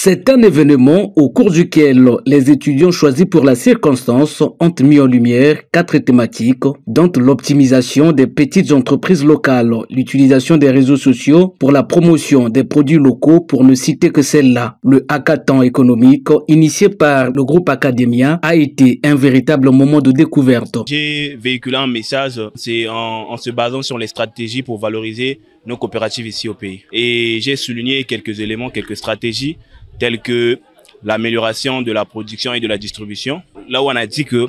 C'est un événement au cours duquel les étudiants choisis pour la circonstance ont mis en lumière 4 thématiques, dont l'optimisation des petites entreprises locales, l'utilisation des réseaux sociaux pour la promotion des produits locaux, pour ne citer que celle-là. Le hackathon économique, initié par le groupe Academia, a été un véritable moment de découverte. J'ai véhiculé un message, c'est en se basant sur les stratégies pour valoriser nos coopératives ici au pays. Et j'ai souligné quelques éléments, quelques stratégies, telles que l'amélioration de la production et de la distribution. Là où on a dit que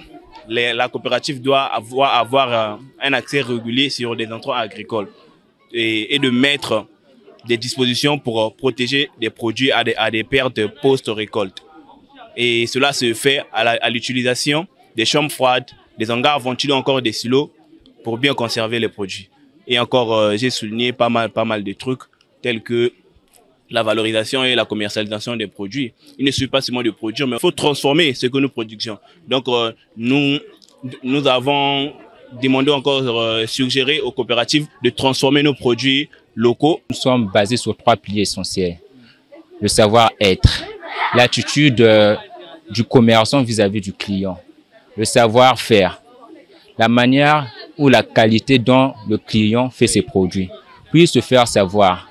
la coopérative doit avoir un accès régulier sur des intrants agricoles et de mettre des dispositions pour protéger des produits à des pertes post-récolte. Et cela se fait à l'utilisation des chambres froides, des hangars ventilés, encore des silos pour bien conserver les produits. Et encore, j'ai souligné pas mal de trucs tels que la valorisation et la commercialisation des produits. Il ne suffit pas seulement de produire, mais il faut transformer ce que nous produisons. Donc, nous avons demandé encore, suggéré aux coopératives de transformer nos produits locaux. Nous sommes basés sur 3 piliers essentiels. Le savoir-être, l'attitude du commerçant vis-à-vis du client, le savoir-faire, la manière ou la qualité dont le client fait ses produits, puis se faire savoir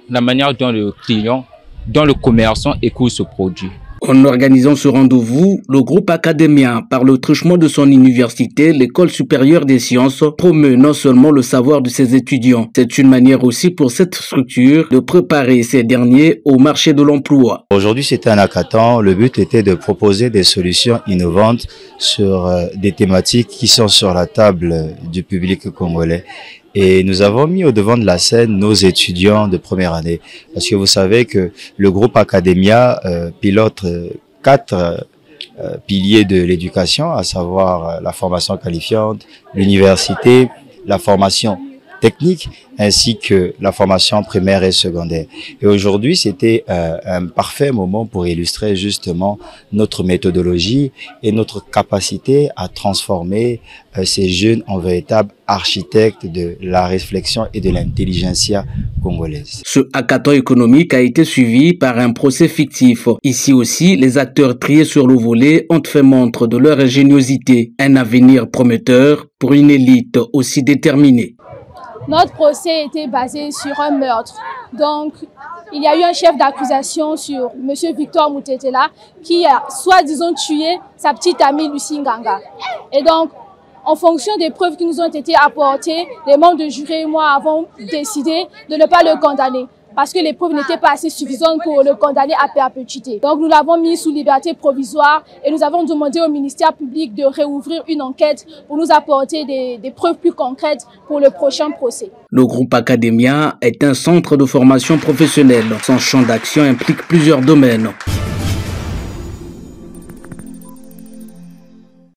la manière dont le commerçant écoute ce produit. En organisant ce rendez-vous, le groupe Academia, par le truchement de son université, l'École supérieure des sciences, promeut non seulement le savoir de ses étudiants, c'est une manière aussi pour cette structure de préparer ces derniers au marché de l'emploi. Aujourd'hui, c'était un hackathon. Le but était de proposer des solutions innovantes sur des thématiques qui sont sur la table du public congolais. Et nous avons mis au devant de la scène nos étudiants de première année. Parce que vous savez que le groupe Academia pilote 4 piliers de l'éducation, à savoir la formation qualifiante, l'université, la formation technique, ainsi que la formation primaire et secondaire. Et aujourd'hui, c'était un parfait moment pour illustrer justement notre méthodologie et notre capacité à transformer ces jeunes en véritables architectes de la réflexion et de l'intelligentsia congolaise. Ce hackathon économique a été suivi par un procès fictif. Ici aussi, les acteurs triés sur le volet ont fait montre de leur ingéniosité. Un avenir prometteur pour une élite aussi déterminée. Notre procès était basé sur un meurtre. Donc, il y a eu un chef d'accusation sur M. Victor Moutetela qui a soi-disant tué sa petite amie Lucie Nganga. Et donc, en fonction des preuves qui nous ont été apportées, les membres de jury et moi avons décidé de ne pas le condamner, parce que les preuves n'étaient pas assez suffisantes pour le condamner à perpétuité. Donc nous l'avons mis sous liberté provisoire et nous avons demandé au ministère public de réouvrir une enquête pour nous apporter des preuves plus concrètes pour le prochain procès. Le groupe Academia est un centre de formation professionnelle. Son champ d'action implique plusieurs domaines.